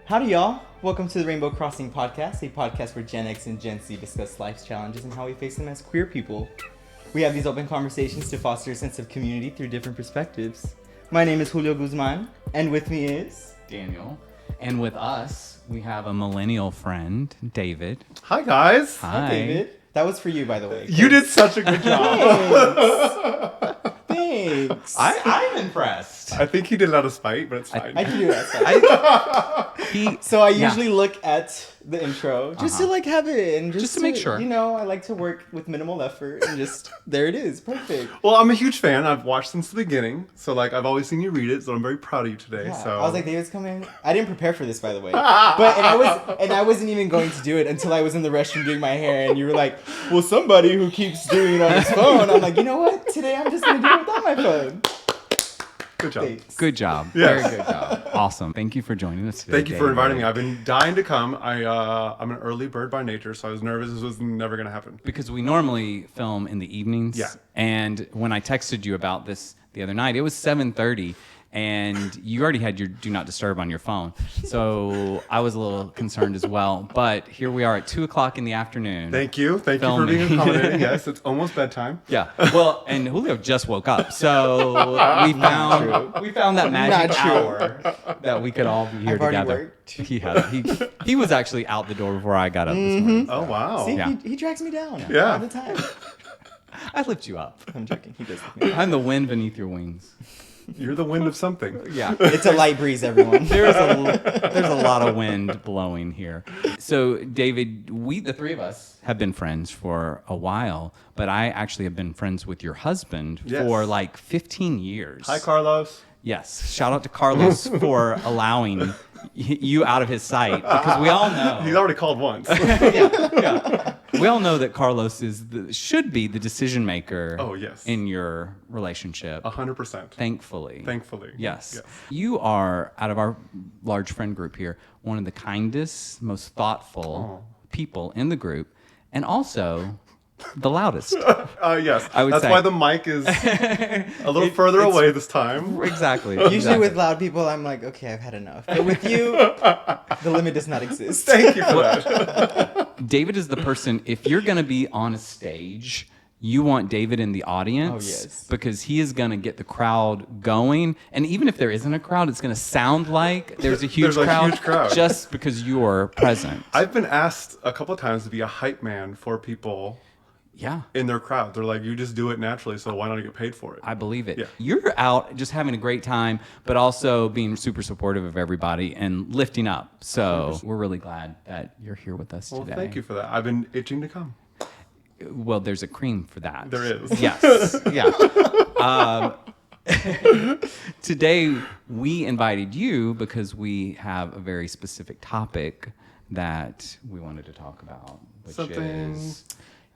Howdy, y'all. Welcome to the Rainbow Crossing Podcast, a podcast where Gen X and Gen Z discuss life's challenges and how we face them as queer people. We have these open conversations to foster a sense of community through different perspectives. My name is Julio Guzman, and with me is... Daniel. And with us, we have a millennial friend, David. Hi, guys. Hi, David. That was for you, by the way. You did such a good job. Thanks. I'm impressed. I think he did it out of spite, but it's fine. I can do that. So I usually look at the intro just to like have it and just to make sure. You know, I like to work with minimal effort and just there it is. Perfect. Well, I'm a huge fan. I've watched since the beginning. So like I've always seen you read it, so I'm very proud of you today. Yeah. So I was like, David's coming. I didn't prepare for this, by the way. I wasn't even going to do it until I was in the restroom doing my hair and you were like, well, somebody who keeps doing it on his phone. I'm like, you know what? Today I'm just gonna do it without my phone. Good job. Thanks. Good job. Yes. Very good job. Awesome. Thank you for joining us today. Thank you for inviting me. I've been dying to come. I'm an early bird by nature, so I was nervous this was never going to happen. Because we normally film in the evenings. Yeah. And when I texted you about this the other night, it was 7:30. And you already had your Do Not Disturb on your phone. So I was a little concerned as well. But here we are at 2 o'clock in the afternoon. Thank you. Thank you Filming. for being accommodating. Yes, it's almost bedtime. Yeah. Well, and Julio just woke up. So we found that magic hour that we could all be here I've already together. worked. He was actually out the door before I got up this morning. Oh, wow. See, Yeah. he drags me down Yeah. all the time. I lift you up. I'm joking. He does lift me up. I'm the wind beneath your wings. You're the wind of something. Yeah. It's a light breeze, everyone. There's a lot of wind blowing here. So, David, the three of us have been friends for a while, but I actually have been friends with your husband for like 15 years. Hi, Carlos. Yes. Shout out to Carlos for allowing you out of his sight, because we all know. He's already called once. Yeah. We all know that Carlos should be the decision maker. Oh, yes. In your relationship. 100%. Thankfully. Yes. You are, out of our large friend group here, one of the kindest, most thoughtful people in the group, and also the loudest. Yes. I would That's say. why the mic is a little further away this time. Exactly. Usually with loud people, I'm like, okay, I've had enough. But with you, the limit does not exist. Thank you for that. David is the person, if you're going to be on a stage, you want David in the audience. Oh, yes. Because he is going to get the crowd going. And even if there isn't a crowd, it's going to sound like there's a huge crowd just because you're present. I've been asked a couple of times to be a hype man for people in their crowd. They're like, you just do it naturally, so why not get paid for it? I believe it. Yeah. You're out just having a great time, but also being super supportive of everybody and lifting up. So we're really glad that you're here with us Well, today. thank you for that. I've been itching to come. Well, there's a cream for that. There is. Yes. Yeah. Today, we invited you because we have a very specific topic that we wanted to talk about, which is...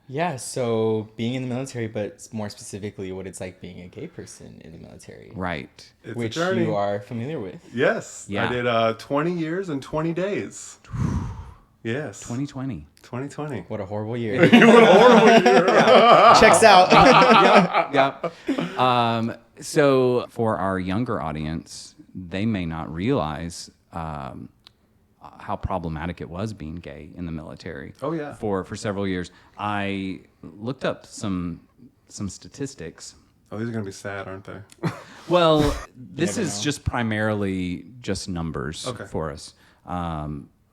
Yeah, so being in the military, but more specifically what it's like being a gay person in the military. Right. It's which a journey. you are familiar with. Yes. Yeah. I did 20 years and 20 days. Yes. 2020. 2020. What a horrible year. What a horrible year. Checks out. Yeah. So for our younger audience, they may not realize how problematic it was being gay in the military. Oh, yeah. For several years. I looked up some statistics. Oh, these are going to be sad, aren't they? Well, this is just primarily just numbers for us.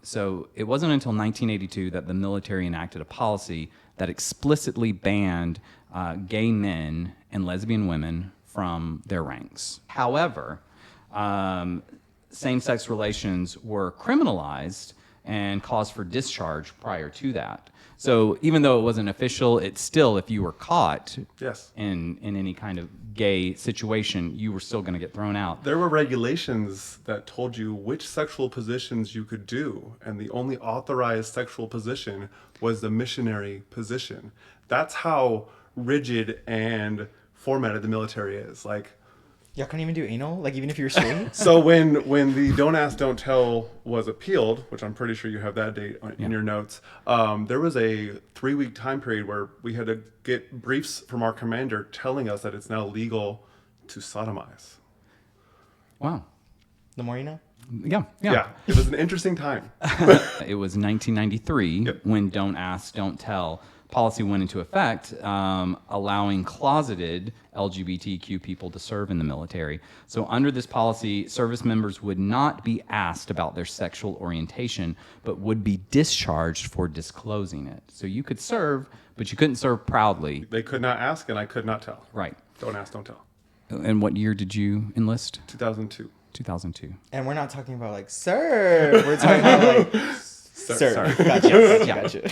So it wasn't until 1982 that the military enacted a policy that explicitly banned gay men and lesbian women from their ranks. However, same-sex relations were criminalized and cause for discharge prior to that. So even though it wasn't official, it's still, if you were caught in any kind of gay situation, you were still going to get thrown out. There were regulations that told you which sexual positions you could do, and the only authorized sexual position was the missionary position. That's how rigid and formatted the military is. Like, Y'all can't even do anal? Like, even if you're straight? so when the Don't Ask, Don't Tell was appealed, which I'm pretty sure you have that date in your notes, there was a 3-week time period where we had to get briefs from our commander telling us that it's now legal to sodomize. Wow. The more you know? Yeah. It was an interesting time. It was 1993 when Don't Ask, Don't Tell policy went into effect, allowing closeted LGBTQ people to serve in the military. So under this policy, service members would not be asked about their sexual orientation, but would be discharged for disclosing it. So you could serve, but you couldn't serve proudly. They could not ask, and I could not tell. Right. Don't ask, don't tell. And what year did you enlist? 2002. 2002. And we're not talking about like serve. We're talking about like serve. Gotcha.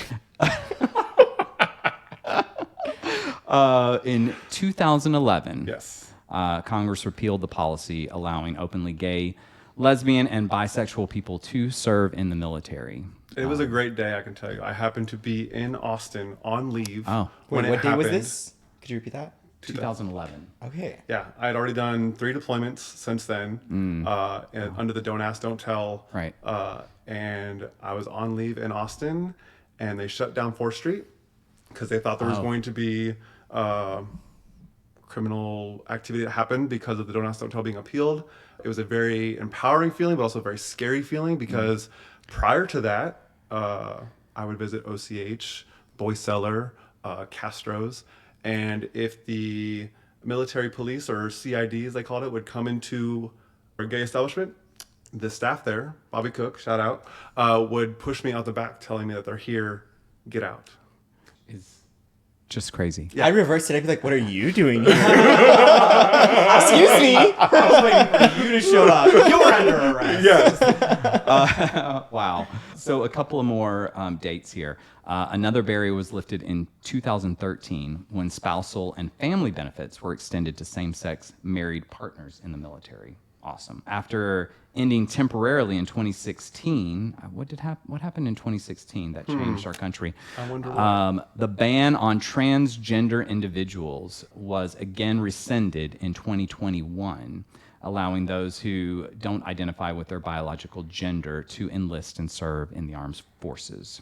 In 2011, Yes. Congress repealed the policy allowing openly gay, lesbian, and bisexual people to serve in the military. It was a great day, I can tell you. I happened to be in Austin on leave. Oh. when Wait, it what day happened. was this? Could you repeat that? 2011. Okay. Yeah, I had already done 3 deployments since then, and under the Don't Ask, Don't Tell. Right. And I was on leave in Austin, and they shut down 4th Street because they thought there was going to be criminal activity that happened because of the Don't Ask, Don't Tell being appealed. It was a very empowering feeling, but also a very scary feeling because prior to that, I would visit OCH, Boy Cellar, Castro's, and if the military police or CID, as they called it, would come into a gay establishment, the staff there, Bobby Cook, shout out, would push me out the back telling me that they're here, get out. Is just crazy. I reversed it. I'd be like, what are you doing here? Excuse me. I was waiting for you to show up. You're under arrest. Yes. Wow. So a couple of more dates here. Another barrier was lifted in 2013 when spousal and family benefits were extended to same-sex married partners in the military. Awesome. After ending temporarily in 2016, what happened in 2016 that changed our country? I wonder why. The ban on transgender individuals was again rescinded in 2021, allowing those who don't identify with their biological gender to enlist and serve in the armed forces.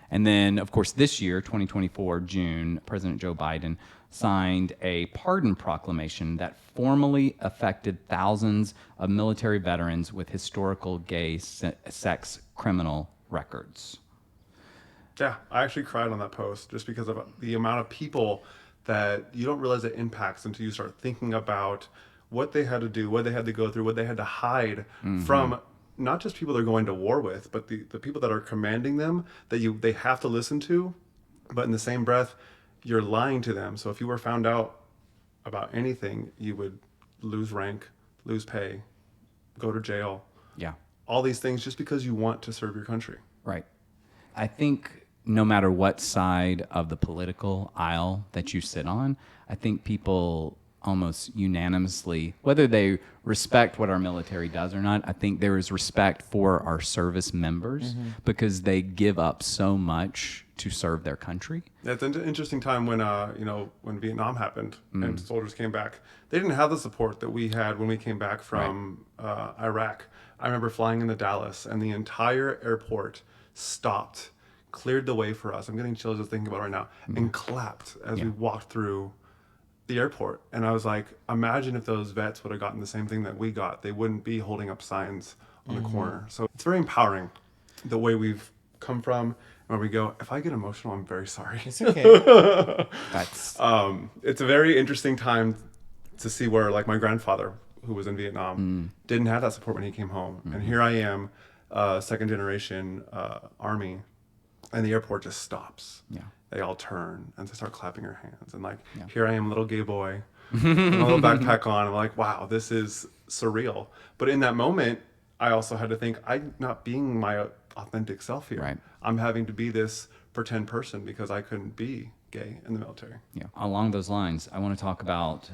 And then, of course, this year, 2024, June, President Joe Biden signed a pardon proclamation that formally affected thousands of military veterans with historical gay sex criminal records. Yeah, I actually cried on that post just because of the amount of people that you don't realize it impacts until you start thinking about what they had to do, what they had to go through, what they had to hide from not just people they're going to war with, but the people that are commanding them that they have to listen to, but in the same breath, you're lying to them. So if you were found out about anything, you would lose rank, lose pay, go to jail. Yeah. All these things just because you want to serve your country. Right. I think no matter what side of the political aisle that you sit on, I think people almost unanimously, whether they respect what our military does or not, I think there is respect for our service members because they give up so much to serve their country. It's an interesting time when when Vietnam happened and soldiers came back. They didn't have the support that we had when we came back from Iraq. I remember flying into Dallas and the entire airport stopped, cleared the way for us. I'm getting chills just thinking about it right now, and clapped as we walked through the airport. And I was like, imagine if those vets would have gotten the same thing that we got. They wouldn't be holding up signs on the corner. So it's very empowering the way we've come from. Where we go, if I get emotional, I'm very sorry. It's okay. That's It's a very interesting time to see where, like, my grandfather, who was in Vietnam, didn't have that support when he came home. And here I am, second generation Army, and the airport just stops. Yeah. They all turn and they start clapping their hands. And, like, here I am, little gay boy, with my little backpack on. I'm like, wow, this is surreal. But in that moment, I also had to think, I'm not being my authentic self here. Right. I'm having to be this pretend person because I couldn't be gay in the military. Yeah. Along those lines, I want to talk about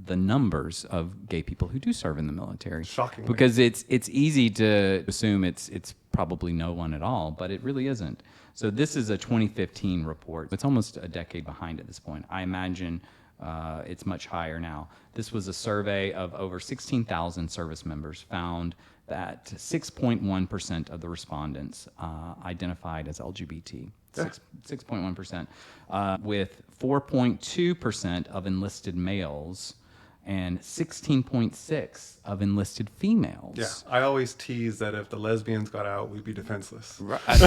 the numbers of gay people who do serve in the military. Shockingly. Because it's easy to assume it's probably no one at all, but it really isn't. So this is a 2015 report. It's almost a decade behind at this point. I imagine it's much higher now. This was a survey of over 16,000 service members, found that 6.1% of the respondents identified as LGBT. 6.1%, with 4.2% of enlisted males and 16.6 of enlisted females. Yeah, I always tease that if the lesbians got out, we'd be defenseless. Right. That's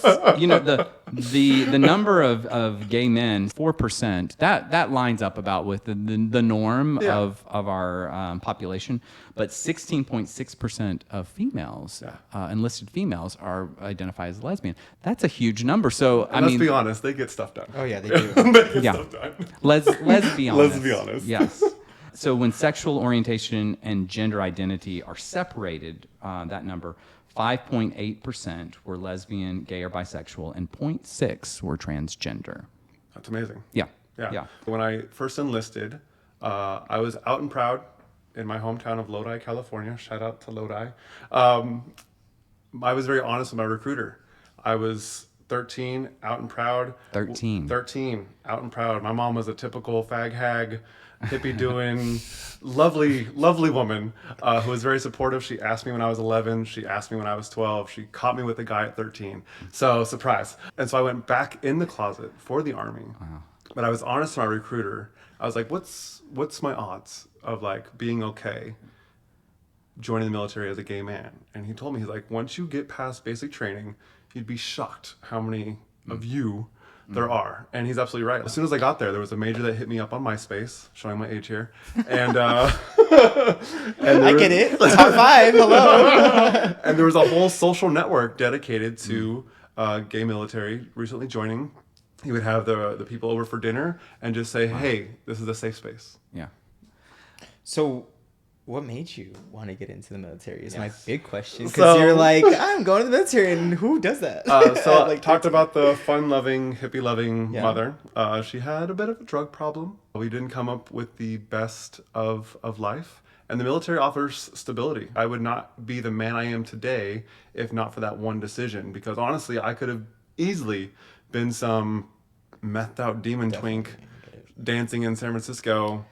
the number of gay men, 4%. That lines up about with the norm of our population, but 16.6% of females, enlisted females, are identified as lesbian. That's a huge number. So let's be honest, they get stuff done. Oh yeah, they do. They get stuff done. Let's be honest. Let's be honest. Yes. So when sexual orientation and gender identity are separated, that number, 5.8% were lesbian, gay, or bisexual, and 0.6 were transgender. That's amazing. Yeah. When I first enlisted, I was out and proud in my hometown of Lodi, California. Shout out to Lodi. I was very honest with my recruiter. I was 13, out and proud. 13, out and proud. My mom was a typical fag hag, hippie doing, lovely woman who was very supportive. She asked me when I was 11. She asked me when I was 12. She caught me with a guy at 13. So surprise. And so I went back in the closet for the Army. Wow. But I was honest to my recruiter. I was like, what's my odds of like being okay joining the military as a gay man? And he told me, he's like, once you get past basic training, you'd be shocked how many of you there are. And he's absolutely right. As soon as I got there was a major that hit me up on MySpace, showing my age here. And, I get it. Top 5. Hello. And there was a whole social network dedicated to gay military recently joining. He would have the people over for dinner and just say, hey, this is a safe space. Yeah. So what made you want to get into the military is my big question. Because you're like, I'm going to the military, and who does that? So I talked about the fun-loving, hippie-loving mother. She had a bit of a drug problem. We didn't come up with the best of life. And the military offers stability. I would not be the man I am today if not for that one decision. Because honestly, I could have easily been some methed-out demon twink dancing in San Francisco.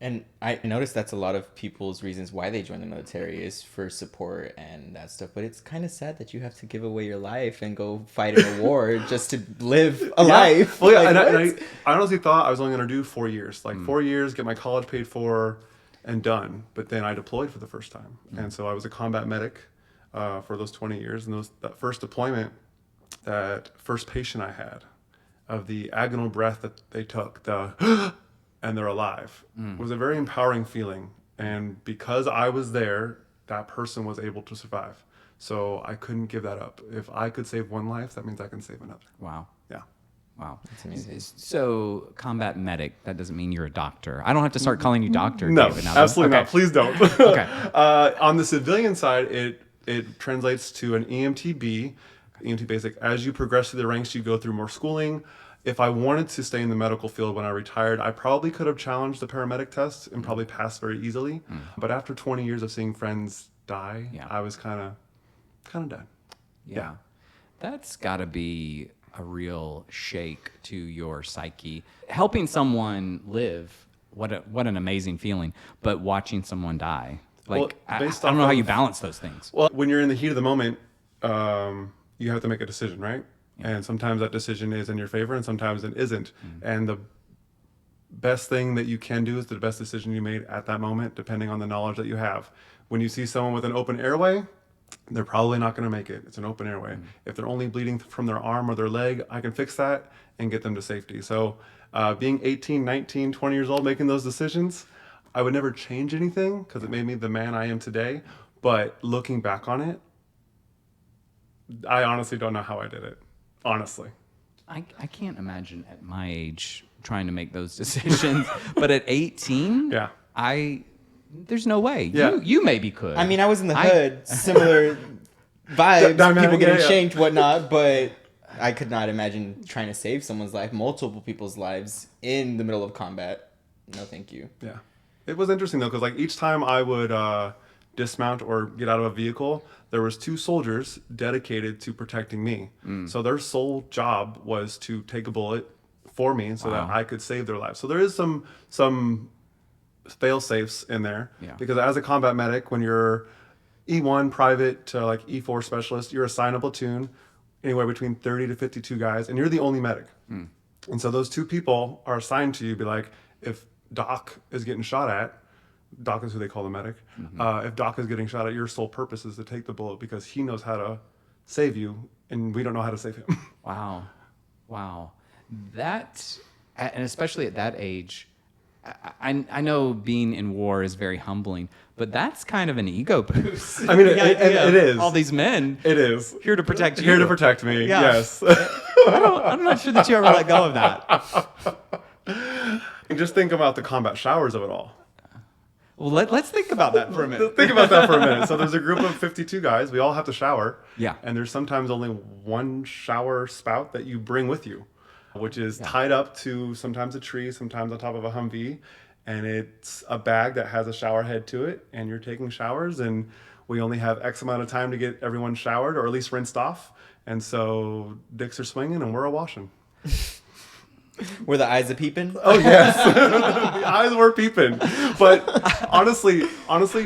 And I noticed that's a lot of people's reasons why they join the military is for support and that stuff. But it's kind of sad that you have to give away your life and go fight in a war just to live a life. Well, and I honestly thought I was only going to do 4 years. 4 years, get my college paid for, and done. But then I deployed for the first time. And so I was a combat medic for those 20 years. And that first deployment, that first patient I had, of the agonal breath that they took, and they're alive, was a very empowering feeling. And because I was there, that person was able to survive. So I couldn't give that up. If I could save one life, that means I can save another. Wow. Yeah. Wow. That's amazing. So combat medic, that doesn't mean you're a doctor. I don't have to start calling you doctor, no, David. No, absolutely not. Please don't. Okay. On the civilian side, it translates to an EMTB, EMT basic. As you progress through the ranks, you go through more schooling. If I wanted to stay in the medical field when I retired, I probably could have challenged the paramedic test and probably passed very easily. But after 20 years of seeing friends die, I was kind of done. Yeah. That's got to be a real shake to your psyche. Helping someone live, what an amazing feeling. But watching someone die, I don't know how you balance those things. Well, when you're in the heat of the moment, you have to make a decision, right? And sometimes that decision is in your favor and sometimes it isn't. And the best thing that you can do is the best decision you made at that moment, depending on the knowledge that you have. When you see someone with an open airway, they're probably not going to make it. It's an open airway. If they're only bleeding from their arm or their leg, I can fix that and get them to safety. So being 18, 19, 20 years old, making those decisions, I would never change anything because it made me the man I am today. But looking back on it, I honestly don't know how I did it. Honestly. I can't imagine at my age trying to make those decisions. But at 18, there's no way. Yeah. You maybe could. I mean, I was in the hood, similar vibes, people getting shanked, whatnot, but I could not imagine trying to save someone's life, multiple people's lives in the middle of combat. No, thank you. Yeah. It was interesting though, because each time I would dismount or get out of a vehicle, there was 2 soldiers dedicated to protecting me. So their sole job was to take a bullet for me so that I could save their lives. So there is some fail-safes in there. Yeah. Because as a combat medic, when you're E1 private to E4 specialist, you're assigned a platoon anywhere between 30 to 52 guys, and you're the only medic. And so those 2 people are assigned to you, be like, if Doc is getting shot at, Doc is who they call the medic. If Doc is getting shot at, your sole purpose is to take the bullet because he knows how to save you, and we don't know how to save him. Wow. That, and especially at that age, I know being in war is very humbling, but that's kind of an ego boost. I mean, it is. All these men. It is. Here to protect you. Here to protect me, yes. I'm not sure that you ever let go of that. And just think about the combat showers of it all. Well, let's think about that for a minute. Think about that for a minute. So there's a group of 52 guys. We all have to shower. Yeah. And there's sometimes only one shower spout that you bring with you, which is tied up to sometimes a tree, sometimes on top of a Humvee. And it's a bag that has a shower head to it. And you're taking showers. And we only have X amount of time to get everyone showered or at least rinsed off. And so dicks are swinging and we're a washing. Were the eyes a peeping? Oh, yes. The eyes were peeping. But honestly,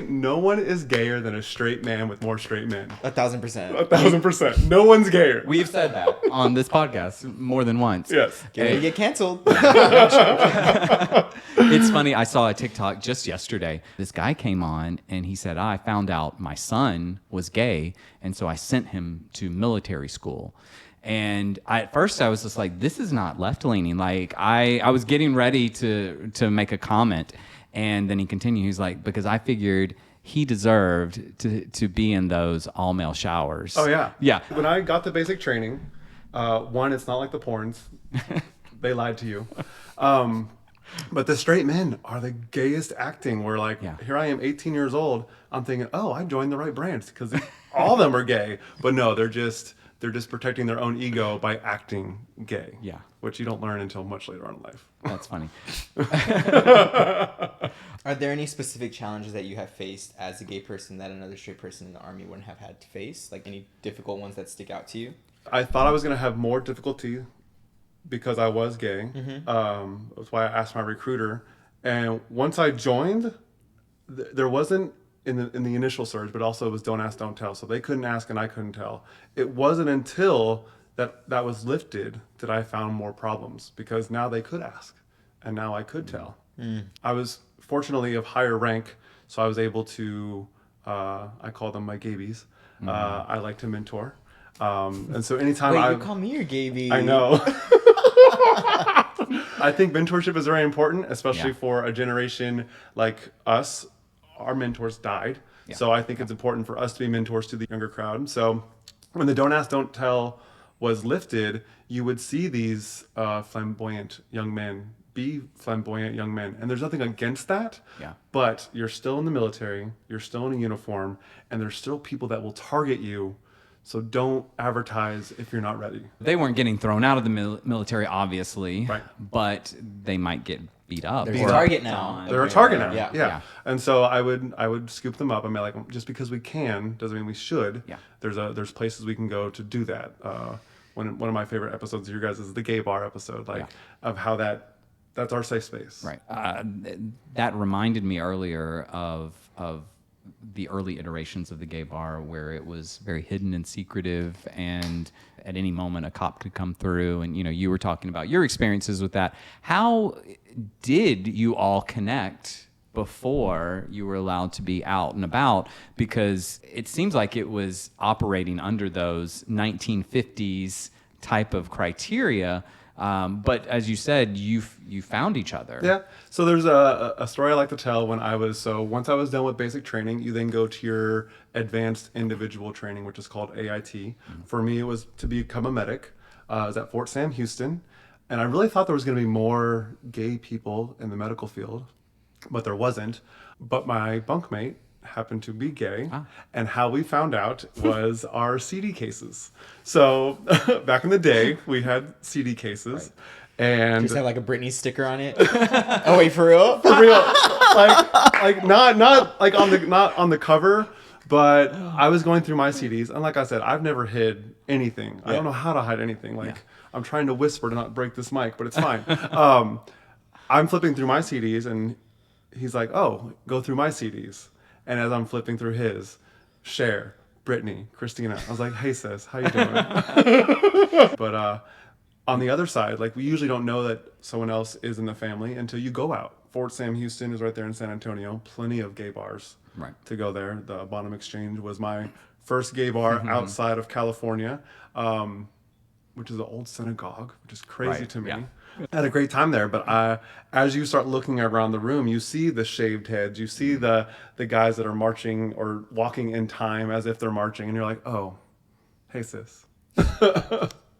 no one is gayer than a straight man with more straight men. 1,000%. 1,000%. No one's gayer. We've said that on this podcast more than once. Yes. You get canceled. It's funny. I saw a TikTok just yesterday. This guy came on and he said, I found out my son was gay. And so I sent him to military school. And at first I was just like, this is not left-leaning. Like I was getting ready to make a comment. And then he continued. He's like, because I figured he deserved to be in those all-male showers. Oh, yeah. Yeah. When I got the basic training, one, it's not like the porns. They lied to you. But the straight men are the gayest acting. Where like, here I am, 18 years old. I'm thinking, oh, I joined the right branch because all of them are gay. But no, they're just protecting their own ego by acting gay. Yeah. Which you don't learn until much later on in life. That's funny. Are there any specific challenges that you have faced as a gay person that another straight person in the Army wouldn't have had to face? Like any difficult ones that stick out to you? I thought I was going to have more difficulty because I was gay. That's why I asked my recruiter. And once I joined, there wasn't in the initial surge, but also it was don't ask, don't tell. So they couldn't ask and I couldn't tell. It wasn't until that was lifted that I found more problems because now they could ask and now I could tell. I was fortunately of higher rank, so I was able to, I call them my gabies. I like to mentor. And so anytime Wait, you call me your gay. I know. I think mentorship is very important, especially for a generation like us. Our mentors died. So I think it's important for us to be mentors to the younger crowd. So when the don't ask, don't tell was lifted, you would see these flamboyant young men be flamboyant young men. And there's nothing against that. But you're still in the military, you're still in a uniform, and there's still people that will target you. So don't advertise if you're not ready. They weren't getting thrown out of the military, obviously, right? But they might get beat up. There's a target now. They're a target now. Yeah. And so I would scoop them up. I mean, like, just because we can doesn't mean we should. There's places we can go to do that. One of my favorite episodes of your guys is the gay bar episode, of how that's our safe space. Right. That reminded me earlier of the early iterations of the gay bar where it was very hidden and secretive, and at any moment a cop could come through. And you were talking about your experiences with that. How did you all connect before you were allowed to be out and about? Because it seems like it was operating under those 1950s type of criteria. But as you said, you found each other. Yeah. So there's a story I like to tell. Once I was done with basic training, you then go to your advanced individual training, which is called AIT. For me, it was to become a medic. I was at Fort Sam Houston, and I really thought there was going to be more gay people in the medical field, but there wasn't. But my bunkmate happened to be gay, and how we found out was our CD cases. So back in the day, we had CD cases, and just had like a Britney sticker on it. Oh wait, for real? For real, like not like not on the cover, but I was going through my CDs, and like I said, I've never hid anything. I don't know how to hide anything. I'm trying to whisper to not break this mic, but it's fine. I'm flipping through my CDs, and he's like, "Oh, go through my CDs." And as I'm flipping through his, Cher, Brittany, Christina, I was like, "Hey sis, how you doing?" But on the other side, like, we usually don't know that someone else is in the family until you go out Fort Sam Houston is right there in San Antonio. Plenty of gay bars to go there. The Bonham Exchange was my first gay bar outside of California, which is an old synagogue, which is crazy to me. Yeah. I had a great time there, but as you start looking around the room, you see the shaved heads, you see the guys that are marching or walking in time as if they're marching, and you're like, oh, hey sis.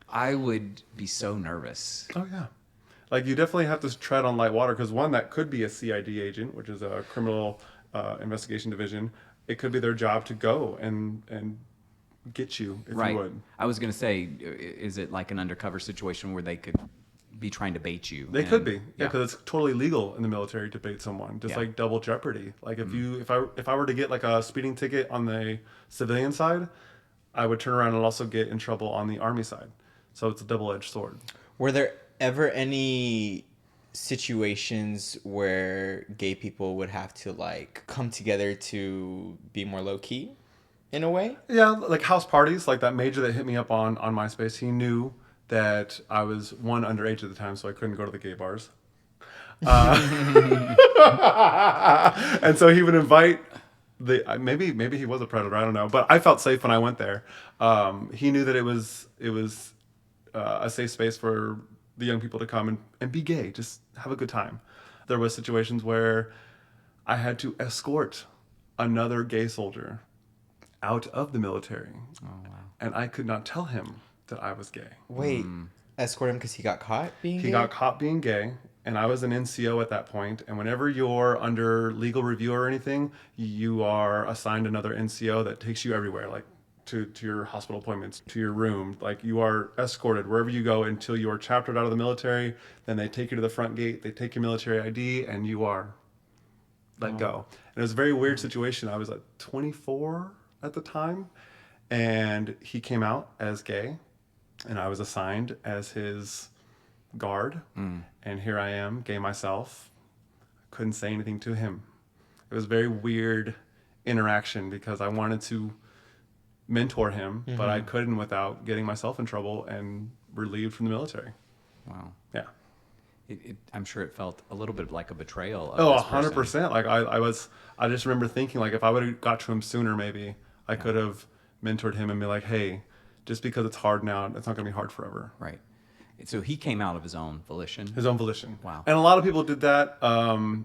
I would be so nervous. Oh yeah. Like you definitely have to tread on light water, because one, that could be a CID agent, which is a criminal investigation division. It could be their job to go and get you, if you would. I was going to say, is it like an undercover situation where they could be trying to bait you? They could be, because it's totally legal in the military to bait someone, just like double jeopardy. Like if I were to get like a speeding ticket on the civilian side, I would turn around and also get in trouble on the Army side. So it's a double-edged sword. Were there ever any situations where gay people would have to like come together to be more low-key in a way? Yeah, like house parties, like that major that hit me up on MySpace. He knew that I was underage at the time, so I couldn't go to the gay bars. And so he would invite maybe he was a predator, I don't know, but I felt safe when I went there. He knew that it was a safe space for the young people to come and be gay, just have a good time. There was situations where I had to escort another gay soldier out of the military. Oh, wow. And I could not tell him that I was gay. Wait, escort him because he got caught being gay? He got caught being gay, and I was an NCO at that point. And whenever you're under legal review or anything, you are assigned another NCO that takes you everywhere, like to your hospital appointments, to your room. Like you are escorted wherever you go until you are chaptered out of the military. Then they take you to the front gate, they take your military ID, and you are let go. And it was a very weird situation. I was like 24 at the time, and he came out as gay, and I was assigned as his guard. And here I am, gay myself. I couldn't say anything to him. It was a very weird interaction because I wanted to mentor him, but I couldn't without getting myself in trouble and relieved from the military. Wow. Yeah. I'm sure it felt a little bit like a betrayal. Oh, 100%. Like I just remember thinking, like, if I would have got to him sooner, maybe I could have mentored him and be like, hey, just because it's hard now, it's not going to be hard forever. Right. So he came out of his own volition. His own volition. Wow. And a lot of people did that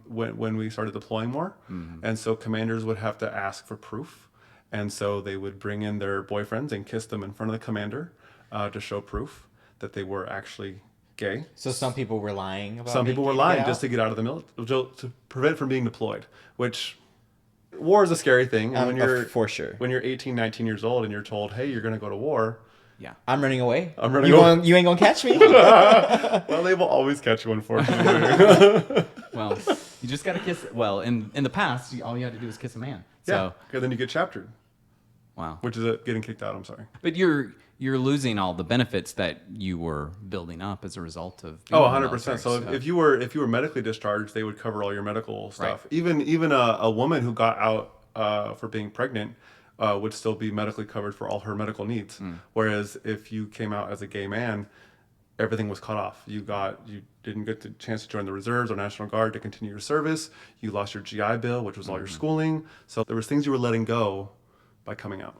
when we started deploying more. And so commanders would have to ask for proof. And so they would bring in their boyfriends and kiss them in front of the commander to show proof that they were actually gay. So some people were lying about Some people were lying just to get out of the military, to prevent from being deployed, which war is a scary thing. And when you're for sure. When you're 18, 19 years old and you're told, hey, you're going to go to war. Yeah. I'm running away. You ain't gonna catch me. Well, they will always catch you, unfortunately. Well, you just got to kiss. Well, in the past, all you had to do was kiss a man. Yeah. And then you get chaptered. Wow. Which is getting kicked out. I'm sorry. But you're losing all the benefits that you were building up as a result of. 100%. So if you were medically discharged, they would cover all your medical stuff. Right. Even a woman who got out for being pregnant would still be medically covered for all her medical needs. Whereas if you came out as a gay man, everything was cut off. You didn't get the chance to join the reserves or National Guard to continue your service. You lost your GI Bill, which was all your schooling. So there was things you were letting go by coming out.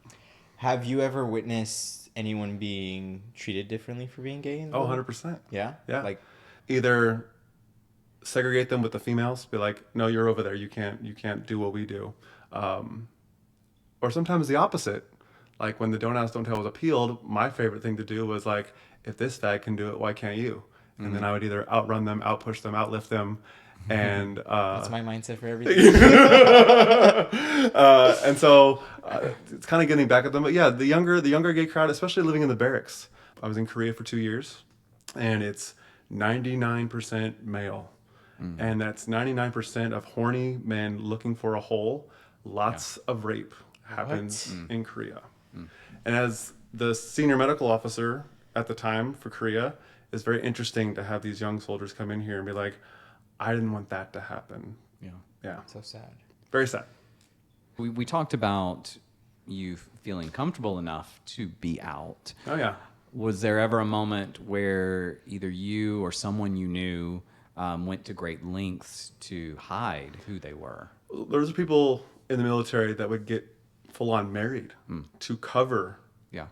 Have you ever witnessed anyone being treated differently for being gay? 100%. Yeah? Yeah. Like either segregate them with the females, be like, no, you're over there. You can't do what we do. Or sometimes the opposite. Like when the Don't Ask, Don't Tell was appealed, my favorite thing to do was like, if this fag can do it, why can't you? And then I would either outrun them, outpush them, outlift them. And that's my mindset for everything. And so it's kind of getting back at them. But yeah, the younger gay crowd, especially living in the barracks. I was in Korea for 2 years, and it's 99% male. And that's 99% of horny men looking for a hole. Lots of rape happens in Korea. And as the senior medical officer at the time for Korea, it's very interesting to have these young soldiers come in here and be like, I didn't want that to happen. Yeah. So sad. Very sad. We talked about you feeling comfortable enough to be out. Oh, yeah. Was there ever a moment where either you or someone you knew went to great lengths to hide who they were. There's people in the military that would get full on married to cover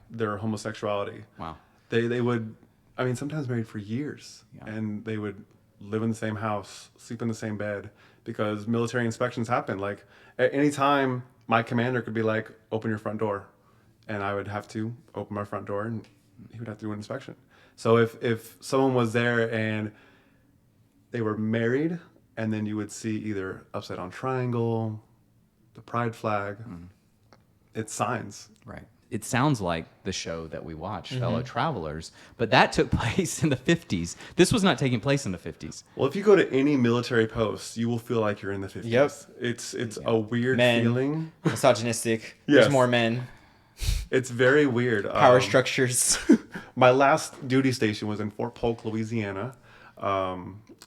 their homosexuality. Wow. They would, I mean, sometimes married for years, Yeah. and they would live in the same house, sleep in the same bed, because military inspections happen. Like at any time, my commander could be like, "Open your front door," and I would have to open my front door, and he would have to do an inspection. So if someone was there and they were married, and then you would see either upside down triangle, the pride flag, it's signs. Right. It sounds like the show that we watched, Fellow Travelers, but that took place in the 50s. This was not taking place in the 50s. Well, if you go to any military post, you will feel like you're in the 50s. Yep. It's a weird Men, feeling. misogynistic. Yes. There's more men. It's very weird. Power structures. My last duty station was in Fort Polk, Louisiana.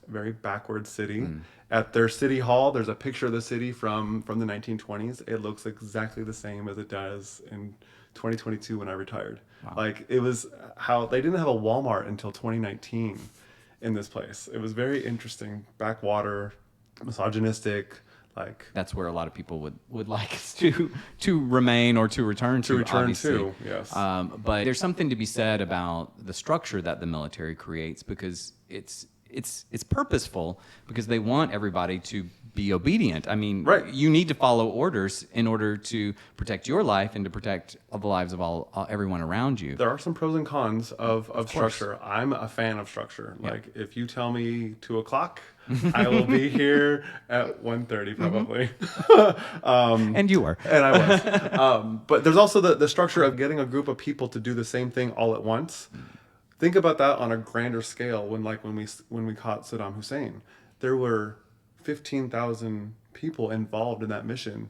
Very backward city. At their city hall, there's a picture of the city from the 1920s. It looks exactly the same as it does in 2022 when I retired. Wow. Like it was how they didn't have a Walmart until 2019 in this place. It was very interesting. Backwater, misogynistic, like That's where a lot of people would like us to remain or to return to. Obviously. to, yes. But there's something to be said about the structure that the military creates, because it's purposeful, because they want everybody to be obedient. I mean, Right. You need to follow orders in order to protect your life and to protect the lives of everyone around you. There are some pros and cons of structure. I'm a fan of structure. Yeah. Like if you tell me 2:00, I will be here at 1:30 probably. And you are. And I was. But there's also the structure of getting a group of people to do the same thing all at once. Think about that on a grander scale. When we caught Saddam Hussein, there were 15,000 people involved in that mission,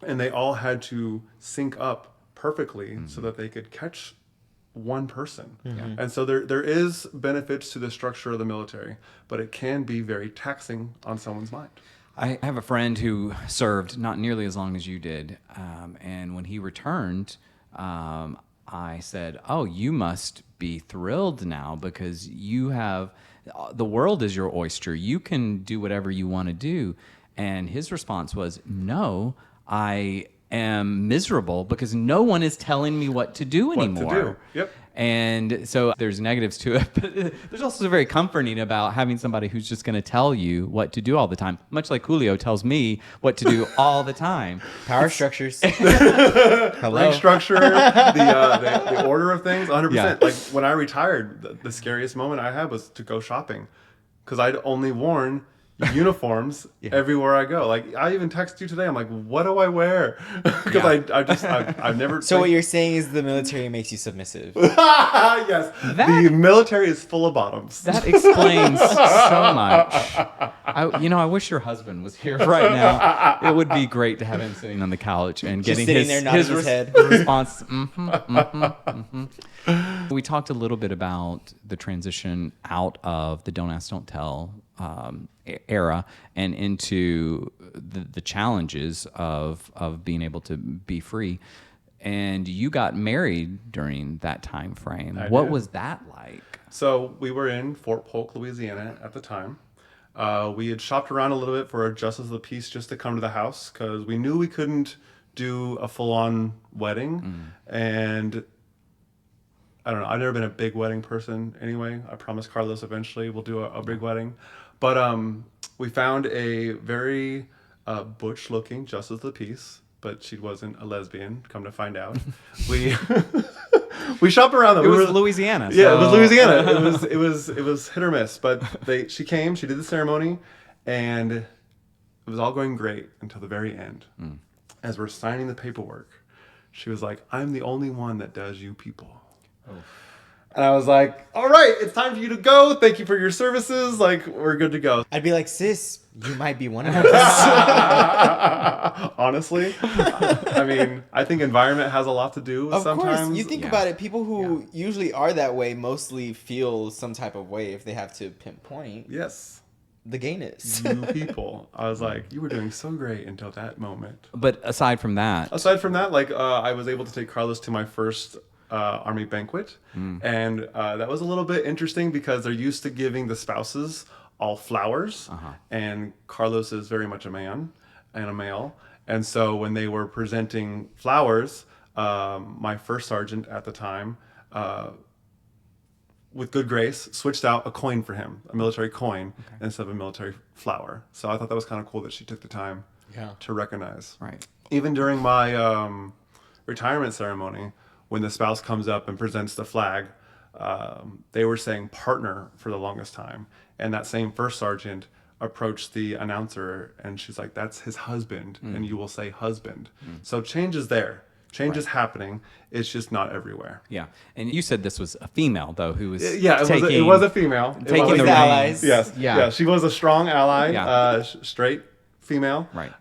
and they all had to sync up perfectly so that they could catch one person. And so there is benefits to the structure of the military, but it can be very taxing on someone's mind. I have a friend who served not nearly as long as you did, and when he returned, I said, "Oh, you must be thrilled now, because you have the world is your oyster. You can do whatever you want to do." And his response was, "No, I am miserable because no one is telling me what to do anymore." What to do. Yep. And so there's negatives to it, but there's also very comforting about having somebody who's just going to tell you what to do all the time, much like Julio tells me what to do all the time. Power structures. Hello. Rank structure, the order of things, 100%. Yeah. Like when I retired, the scariest moment I had was to go shopping, because I'd only worn uniforms everywhere I go. Like I even text you today. I'm like, what do I wear? Because I've never. So what you're saying is the military makes you submissive. Yes, the military is full of bottoms. That explains so much. I wish your husband was here right now. It would be great to have him sitting on the couch and Just getting sitting there nodding his head. response. We talked a little bit about the transition out of the Don't Ask, Don't Tell era and into the challenges of being able to be free. And you got married during that time frame. What was that like? So we were in Fort Polk, Louisiana at the time. We had shopped around a little bit for a justice of the peace just to come to the house, because we knew we couldn't do a full-on wedding. And I don't know, I've never been a big wedding person anyway. I promised Carlos eventually we'll do a big wedding. But we found a very butch-looking justice of the peace, but she wasn't a lesbian, come to find out. We shopped around them. It was Louisiana. Yeah, it was Louisiana. It was hit or miss. But she came, she did the ceremony, and it was all going great until the very end. As we're signing the paperwork, she was like, "I'm the only one that does you people." Oh. And I was like, "All right, it's time for you to go. Thank you for your services. Like, we're good to go." I'd be like, "Sis, you might be one of us." Honestly, I mean, I think environment has a lot to do with Of sometimes. course, you think about it. People who usually are that way mostly feel some type of way if they have to pinpoint Yes. the gayness. You people. I was like, you were doing so great until that moment. But aside from that, like, I was able to take Carlos to my first Army banquet. And that was a little bit interesting because they're used to giving the spouses all flowers, and Carlos is very much a man and a male. And so when they were presenting flowers, my first sergeant at the time, with good grace, switched out a coin for him, a military coin, instead of a military flower. So I thought that was kind of cool that she took the time to recognize. Right. Even during my retirement ceremony, when the spouse comes up and presents the flag, they were saying partner for the longest time. And that same first sergeant approached the announcer and she's like, that's his husband, and you will say husband. So change is there. Change is happening. It's just not everywhere. Yeah. And you said this was a female, though, who was it was a female. Taking the allies. Yes. Yeah. Yeah. She was a strong ally, Yeah. Straight female. Right.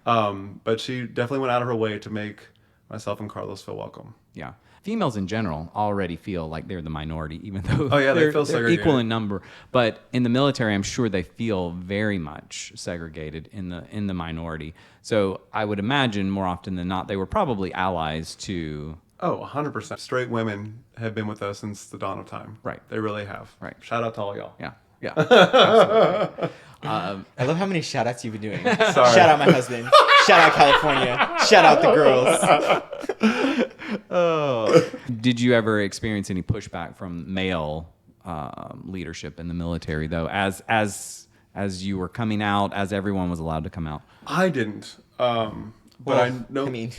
But she definitely went out of her way to make myself and Carlos feel welcome. Yeah. Females in general already feel like they're the minority, even though they feel they're segregated. equal in number. But in the military, I'm sure they feel very much segregated in the minority. So I would imagine more often than not, they were probably allies to... Oh, 100%. Straight women have been with us since the dawn of time. Right. They really have. Right. Shout out to all y'all. Yeah. Yeah. Absolutely. I love how many shout outs you've been doing. Sorry. Shout out my husband. Shout out California. Shout out the girls. Oh. Did you ever experience any pushback from male leadership in the military, though, as you were coming out, as everyone was allowed to come out? I didn't. But Well, I know. I mean,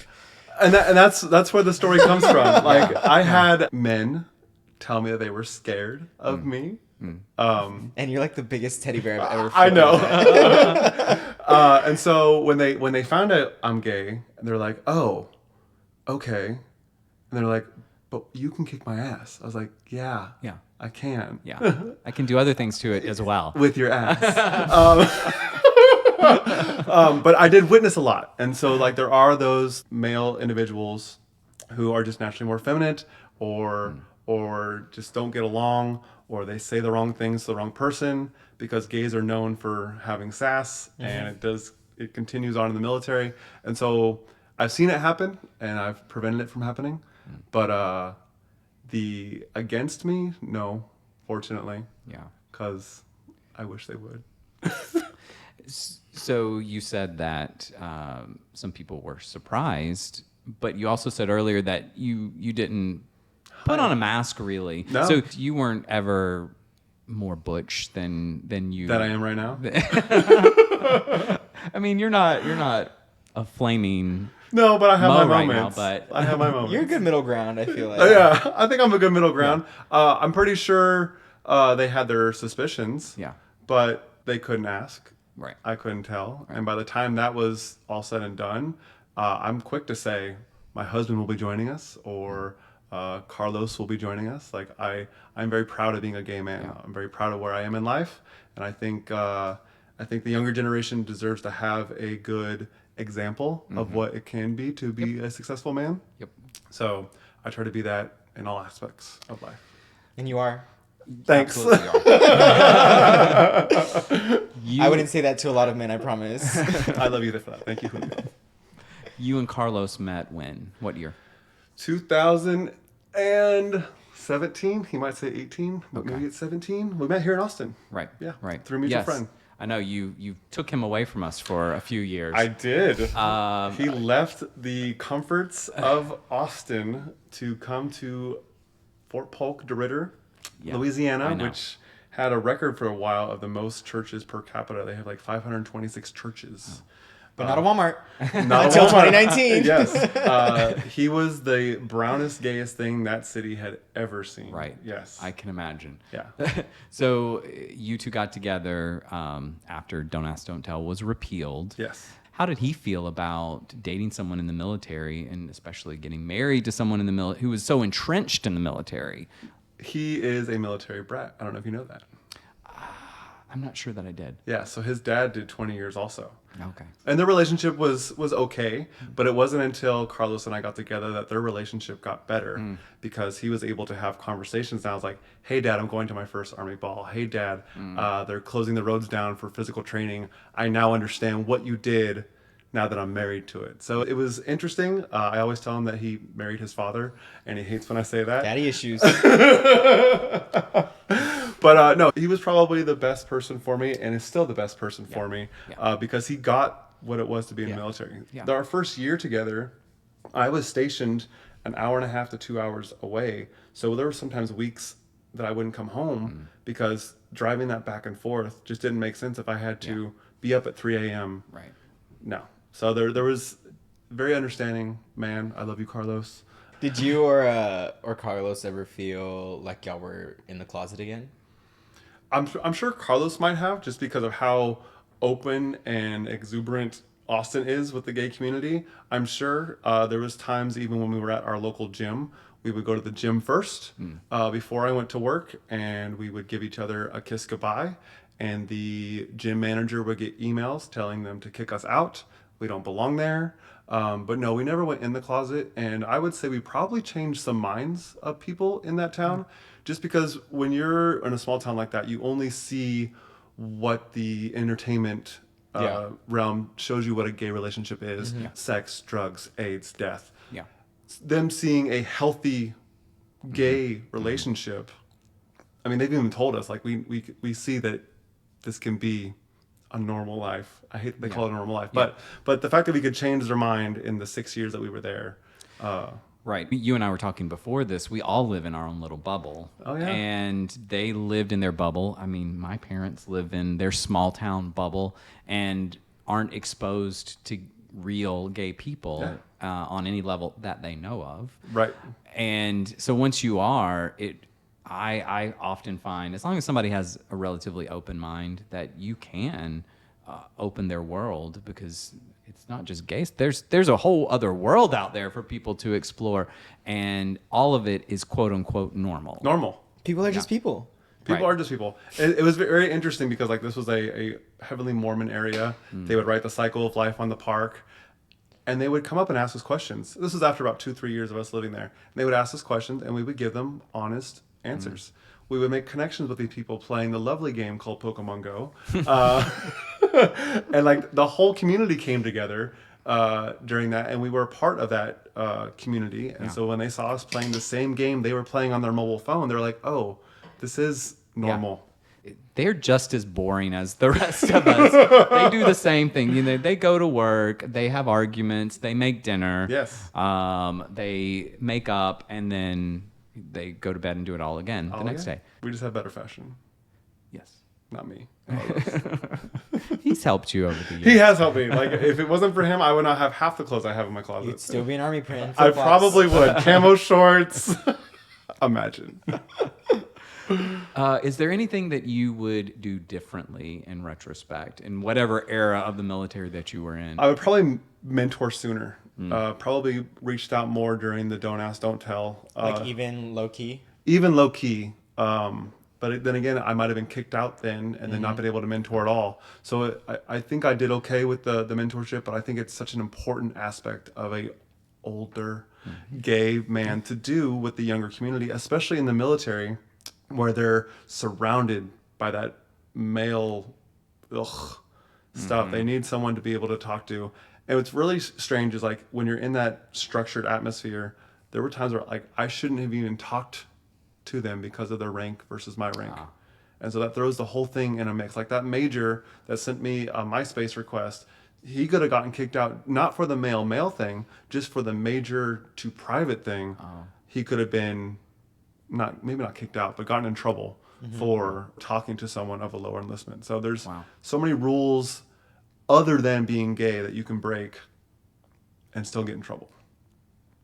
And that's where the story comes from. Like, I had men tell me that they were scared of me. and you're like the biggest teddy bear I've ever I felt. know. And so when they found out I'm gay, they're like, oh, okay. And they're like, but you can kick my ass. I was like, yeah, I can. Yeah. I can do other things to it as well. With your ass. But I did witness a lot. And so, like, there are those male individuals who are just naturally more effeminate or just don't get along, or they say the wrong things to the wrong person, because gays are known for having sass, and it continues on in the military. And so I've seen it happen, and I've prevented it from happening. But the against me, no, fortunately. Yeah. Because I wish they would. So you said that some people were surprised, but you also said earlier that you didn't put on a mask, really. No. So you weren't ever more butch than you... That I am right now? I mean, you're not a flaming... No, but I have my right moments. Now, but I have my moments. You're a good middle ground, I feel like. Yeah, I think I'm a good middle ground. Yeah. I'm pretty sure they had their suspicions. Yeah. But they couldn't ask. Right. I couldn't tell. Right. And by the time that was all said and done, I'm quick to say my husband will be joining us, or Carlos will be joining us. Like, I'm very proud of being a gay man. Yeah. I'm very proud of where I am in life, and I think the younger generation deserves to have a good example of what it can be to be a successful man. Yep. So I try to be that in all aspects of life. And you are. Thanks. I wouldn't say that to a lot of men, I promise. I love you for that. Thank you, Julio. You and Carlos met when? What year? 2017. He might say 18, but maybe it's 17. We met here in Austin. Right. Yeah. Right. Through a mutual friend. I know you took him away from us for a few years. I did. He left the comforts of Austin to come to Fort Polk, DeRidder, Louisiana, which had a record for a while of the most churches per capita. They have like 526 churches. But not a Walmart. Not until a Walmart. 2019. Yes. He was the brownest, gayest thing that city had ever seen. Right. Yes. I can imagine. Yeah. So you two got together after Don't Ask, Don't Tell was repealed. Yes. How did he feel about dating someone in the military, and especially getting married to someone in the military who was so entrenched in the military? He is a military brat. I don't know if you know that. I'm not sure that I did. Yeah, so his dad did 20 years also. Okay. And their relationship was okay, but it wasn't until Carlos and I got together that their relationship got better, because he was able to have conversations. And I was like, hey, Dad, I'm going to my first Army ball. Hey, Dad, they're closing the roads down for physical training. I now understand what you did now that I'm married to it. So it was interesting. I always tell him that he married his father, and he hates when I say that. Daddy issues. But no, he was probably the best person for me, and is still the best person for me, because he got what it was to be in the military. Yeah. Our first year together, I was stationed an hour and a half to 2 hours away. So there were sometimes weeks that I wouldn't come home because driving that back and forth just didn't make sense if I had to be up at 3 a.m. Right. No. So there was very understanding man. I love you, Carlos. Did you or Carlos ever feel like y'all were in the closet again? I'm sure Carlos might have, just because of how open and exuberant Austin is with the gay community. I'm sure there was times even when we were at our local gym, we would go to the gym first before I went to work, and we would give each other a kiss goodbye. And the gym manager would get emails telling them to kick us out. We don't belong there. But no, we never went in the closet. And I would say we probably changed some minds of people in that town. Just because when you're in a small town like that, you only see what the entertainment realm shows you what a gay relationship is. Sex, drugs, AIDS, death. Yeah. Them seeing a healthy gay relationship, I mean, they've even told us, like, we see that this can be a normal life. I hate they call it a normal life, but the fact that we could change their mind in the 6 years that we were there. Right. You and I were talking before this. We all live in our own little bubble. Oh, yeah. And they lived in their bubble. I mean, my parents live in their small town bubble and aren't exposed to real gay people on any level that they know of. Right. And so once you are, I often find, as long as somebody has a relatively open mind, that you can open their world, because it's not just gays. There's a whole other world out there for people to explore, and all of it is quote unquote normal. Normal. People are just people. People are just people. It was very interesting because, like, this was a heavily Mormon area. They would write the cycle of life on the park, and they would come up and ask us questions. This was after about 2-3 years of us living there. And they would ask us questions, and we would give them honest answers. We would make connections with these people playing the lovely game called Pokemon Go. And, like, the whole community came together during that, and we were a part of that community. And so when they saw us playing the same game they were playing on their mobile phone, they were like, oh, this is normal. They're just as boring as the rest of us. They do the same thing. You know, they go to work, they have arguments, they make dinner. Yes. They make up, and then they go to bed and do it all again the next day. We just have better fashion. Yes. Not me. He's helped you over the years. He has helped me. Like, if it wasn't for him, I would not have half the clothes I have in my closet. You'd still be an army print. I probably would. Camo shorts. Imagine. Is there anything that you would do differently in retrospect, in whatever era of the military that you were in? I would probably mentor sooner. Probably reached out more during the don't ask, don't tell. Like, even low key? Even low key. But then again, I might have been kicked out then and then not been able to mentor at all. So I think I did okay with the mentorship, but I think it's such an important aspect of a older gay man to do with the younger community, especially in the military, where they're surrounded by that male stuff. They need someone to be able to talk to. And what's really strange is, like, when you're in that structured atmosphere, there were times where, like, I shouldn't have even talked to them because of their rank versus my rank. And so that throws the whole thing in a mix. Like, that major that sent me a MySpace request, he could have gotten kicked out, not for the male thing, just for the major to private thing. He could have been maybe not kicked out, but gotten in trouble for talking to someone of a lower enlistment. So there's so many rules other than being gay that you can break and still get in trouble.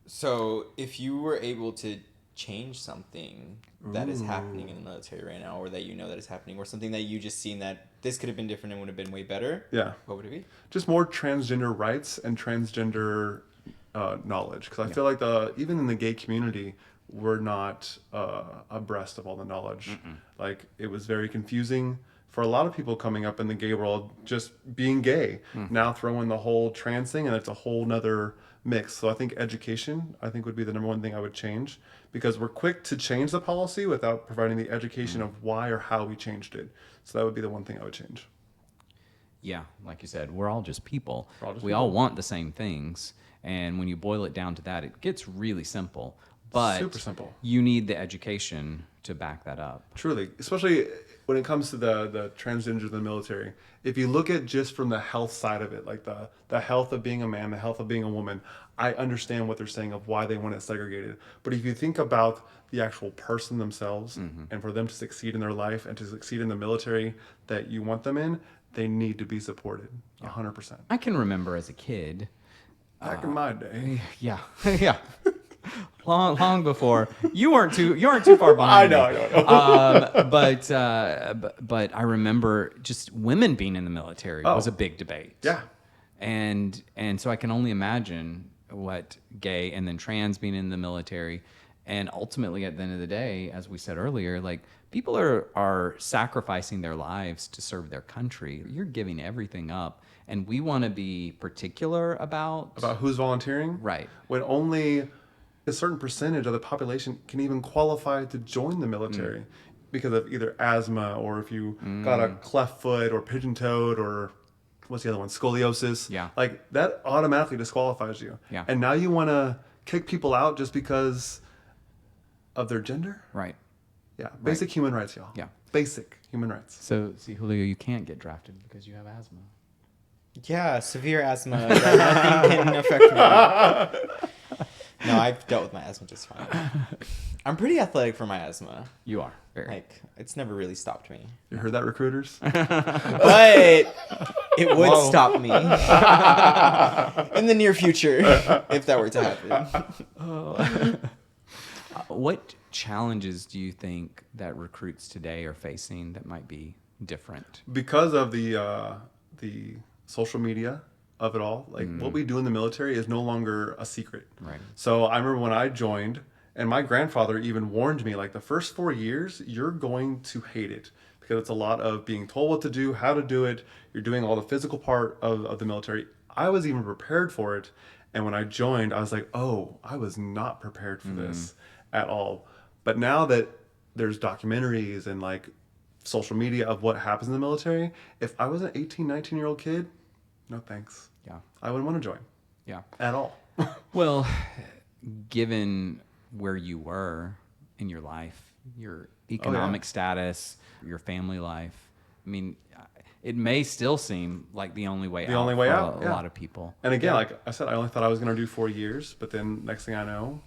So if you were able to change something that is happening in the military right now, or that you know that is happening, or something that you just seen that this could have been different and would have been way better, what would it be? Just more transgender rights and transgender knowledge. Because I feel like even in the gay community, we're not abreast of all the knowledge. Like, it was very confusing for a lot of people coming up in the gay world, just being gay. Now throw in the whole trans thing, and it's a whole nother mix. So I think education, would be the number one thing I would change, because we're quick to change the policy without providing the education of why or how we changed it. So that would be the one thing I would change. Yeah, like you said, we're all just people. We all want the same things. And when you boil it down to that, it gets really simple. But super simple. You need the education to back that up. Truly, especially when it comes to the transgenders in the military. If you look at just from the health side of it, like the health of being a man, the health of being a woman, I understand what they're saying of why they want it segregated. But if you think about the actual person themselves, and for them to succeed in their life and to succeed in the military that you want them in, they need to be supported 100%. I can remember as a kid. Back in my day. Yeah. Yeah. Long before you weren't too far behind. I know. But I remember just women being in the military was a big debate. Yeah. And so I can only imagine what gay and then trans being in the military, and ultimately at the end of the day, as we said earlier, like people are sacrificing their lives to serve their country. You're giving everything up, and we want to be particular about who's volunteering, right? When only a certain percentage of the population can even qualify to join the military because of either asthma, or if you got a cleft foot or pigeon-toed, or what's the other one? Scoliosis. Yeah. Like that automatically disqualifies you. Yeah. And now you want to kick people out just because of their gender? Right. Yeah. Basic human rights, y'all. Yeah. Basic human rights. So, see, Julio, you can't get drafted because you have asthma. Yeah, severe asthma. That nothing can affect me. No, I've dealt with my asthma just fine. I'm pretty athletic for my asthma. You are. Very. Like, it's never really stopped me. You heard that, recruiters? But it would stop me in the near future if that were to happen. What challenges do you think that recruits today are facing that might be different? Because of the social media of it all, like what we do in the military is no longer a secret. Right. So I remember when I joined, and my grandfather even warned me, like the first 4 years, you're going to hate it because it's a lot of being told what to do, how to do it. You're doing all the physical part of the military. I was even prepared for it. And when I joined, I was like, oh, I was not prepared for this at all. But now that there's documentaries and like social media of what happens in the military, if I was an 18, 19-year-old kid, no thanks. Yeah. I wouldn't want to join. Yeah. At all. Well, given where you were in your life, your economic status, your family life, I mean, it may still seem like the only way out. The only way for out, a lot of people. And again, like I said, I only thought I was going to do 4 years, but then next thing I know,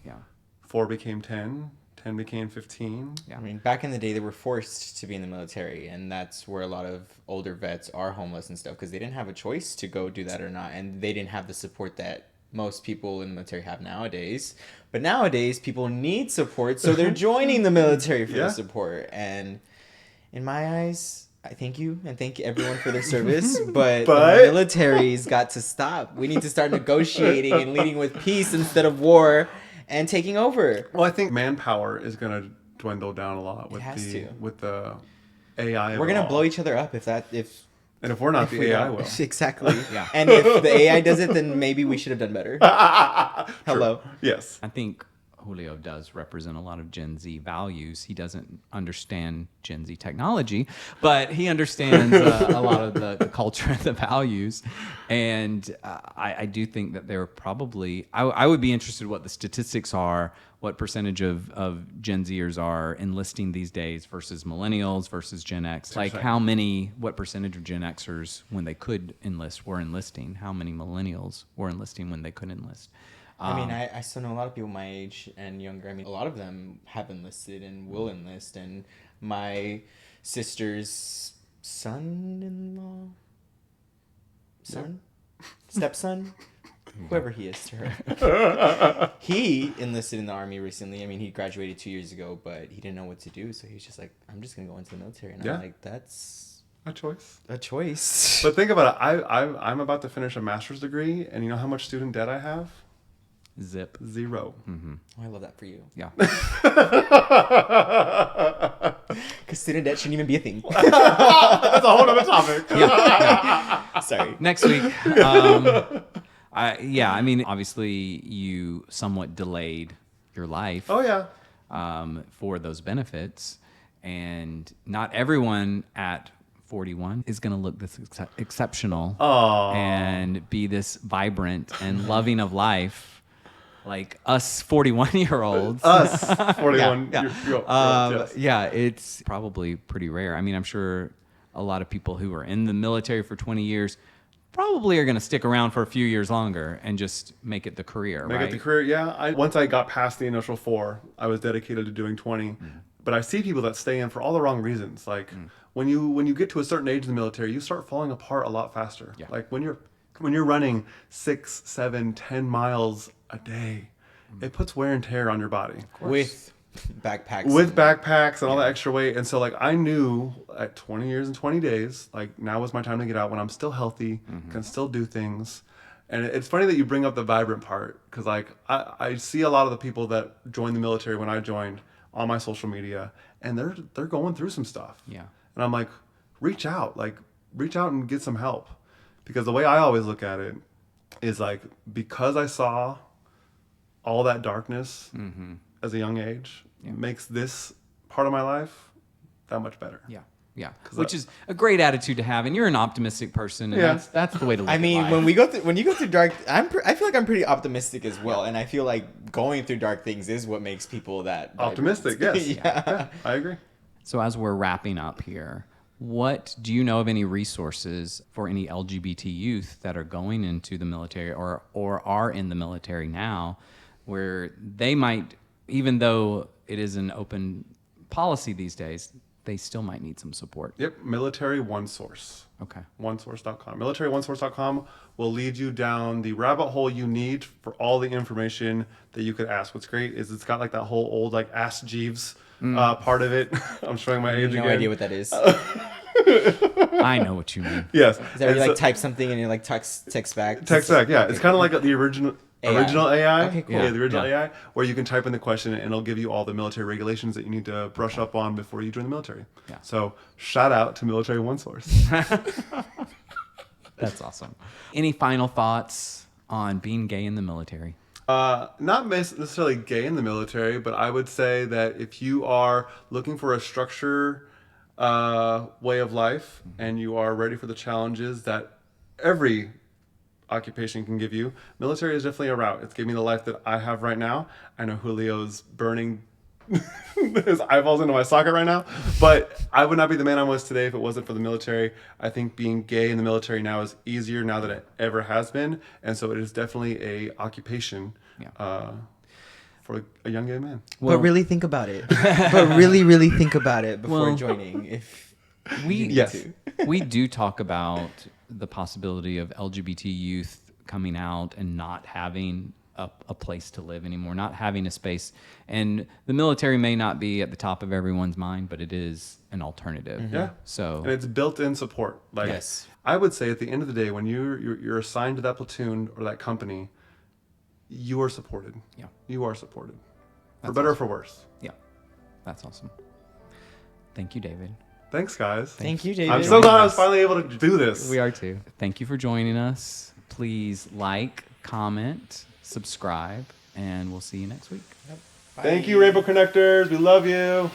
4 became 10, 10 became 15. Yeah. I mean, back in the day, they were forced to be in the military, and that's where a lot of older vets are homeless and stuff because they didn't have a choice to go do that or not, and they didn't have the support that most people in the military have nowadays. But nowadays, people need support, so they're joining the military for the support. And in my eyes, I thank you and thank everyone for their service, but the military's got to stop. We need to start negotiating and leading with peace instead of war and taking over. Well, I think manpower is going to dwindle down a lot with the AI. We're going to blow each other up and if we're not, the AI will. Exactly. Yeah. And if the AI does it, then maybe we should have done better. Hello. Yes. I think Julio does represent a lot of Gen Z values. He doesn't understand Gen Z technology, but he understands a lot of the culture and the values. And I do think that there are probably, I would be interested in what the statistics are, what percentage of Gen Zers are enlisting these days versus millennials versus Gen X. Like what percentage of Gen Xers, when they could enlist, were enlisting? How many millennials were enlisting when they could enlist? I mean, I still know a lot of people my age and younger. I mean, a lot of them have enlisted and will enlist. And my sister's stepson, whoever he is to her, he enlisted in the Army recently. I mean, he graduated 2 years ago, but he didn't know what to do. So he's just like, I'm just going to go into the military. And I'm like, that's a choice. But think about it. I'm about to finish a master's degree. And you know how much student debt I have? Zip. 0. Mm-hmm. Oh, I love that for you. Yeah. Because student debt shouldn't even be a thing. That's a whole other topic. Yeah. Sorry. Next week. I mean, obviously, you somewhat delayed your life. Oh, yeah. For those benefits. And not everyone at 41 is going to look this exceptional and be this vibrant and loving of life like us 41-year-olds. Us 41. Yeah. Yes. Yeah, it's probably pretty rare. I mean, I'm sure a lot of people who are in the military for 20 years probably are going to stick around for a few years longer and just make it the career, Make right? it the career, yeah. Once I got past the initial 4, I was dedicated to doing 20. But I see people that stay in for all the wrong reasons. Like when you get to a certain age in the military, you start falling apart a lot faster. Yeah. Like when you're running 6, 7, 10 miles a day, it puts wear and tear on your body. With backpacks. With backpacks and all that extra weight. And so like I knew at 20 years and 20 days, like now was my time to get out when I'm still healthy, can still do things. And it's funny that you bring up the vibrant part, because like I see a lot of the people that joined the military when I joined on my social media, and they're going through some stuff. Yeah. And I'm like, reach out and get some help. Because the way I always look at it is like, because I saw all that darkness as a young age, makes this part of my life that much better. Yeah. Yeah, which is a great attitude to have, and you're an optimistic person, and that's the way to live. I mean, life. when you go through dark, I feel like I'm pretty optimistic as well, and I feel like going through dark things is what makes people that optimistic. Yes, yeah, I agree. So as we're wrapping up here, what do you know of any resources for any LGBT youth that are going into the military or are in the military now, where they might, even though it is an open policy these days, they still might need some support? Yep, Military OneSource. Okay. OneSource.com. MilitaryOneSource.com will lead you down the rabbit hole you need for all the information that you could ask. What's great is it's got like that whole old like Ask Jeeves part of it. I'm showing my age again. No idea what that is. I know what you mean. Yes. Is that where you like type something and you like text back? Text back, yeah. It's kind of like the original AI. Okay, cool. Yeah, the original AI, where you can type in the question and it'll give you all the military regulations that you need to brush up on before you join the military. Yeah. So shout out to Military OneSource. That's awesome. Any final thoughts on being gay in the military? Not necessarily gay in the military, but I would say that if you are looking for a structure way of life and you are ready for the challenges that every occupation can give you, military is definitely a route. It's giving me the life that I have right now. I know Julio's burning his eyeballs into my socket right now, but I would not be the man I was today if it wasn't for the military. I think being gay in the military now is easier now than it ever has been, and so it is definitely a occupation for a young gay man. Well, but really think about it. But really think about it before joining. If we do talk about the possibility of LGBT youth coming out and not having a place to live anymore, not having a space. And the military may not be at the top of everyone's mind, but it is an alternative. Yeah. So and it's built-in support. Like, yes. I would say at the end of the day, when you're assigned to that platoon or that company, you are supported. Yeah. You are supported. That's for better awesome. or for worse. Yeah. That's awesome. Thank you, David. Thanks, guys. Thank you, David. I'm so glad I was finally able to do this. We are too. Thank you for joining us. Please like, comment, subscribe, and we'll see you next week. Yep. Thank you, Rainbow Connectors. We love you.